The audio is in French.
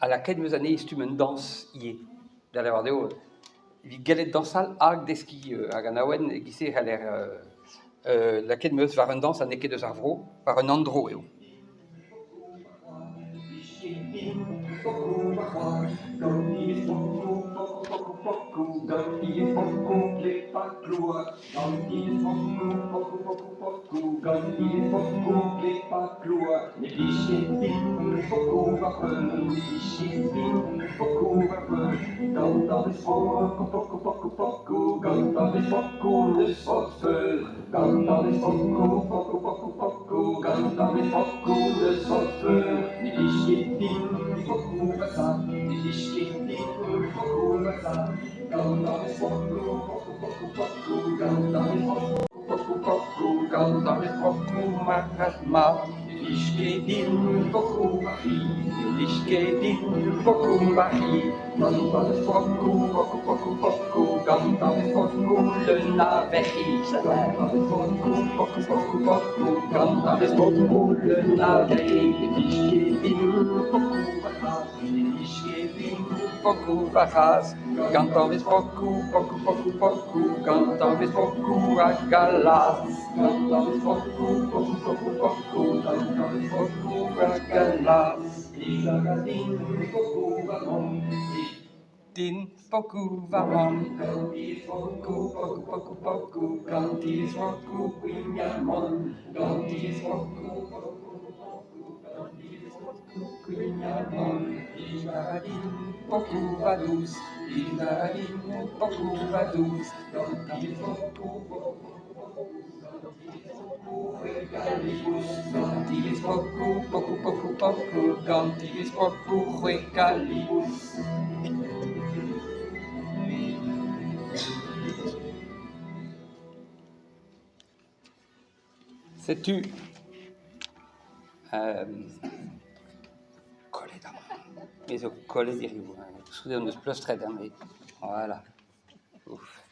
à la quête meus années stum un dans ie. D'aller voir deo, vi gallet dansal hag deski hag an awen gise a l'air la quête meus var un dans an eket eus ar vro, var un andro eo. Gantam vis poku, poku, poku, poku, gantam vis poku a galas. Gantam vis poku, poku, poku, poku, gantam vis poku a galas. Din poku vamon, gantis poku, poku, poku, poku, gantis poku quiniamon, gantis poku, quiniamon, Ivaradin poku vadus, Ivaradin poku vadus, gantis poku, gantis poku, poku, poku, poku, gantis poku huecalibus. Sais-tu coller dans mais au coller des rives, soudain on ne se plus très dans voilà. Ouf.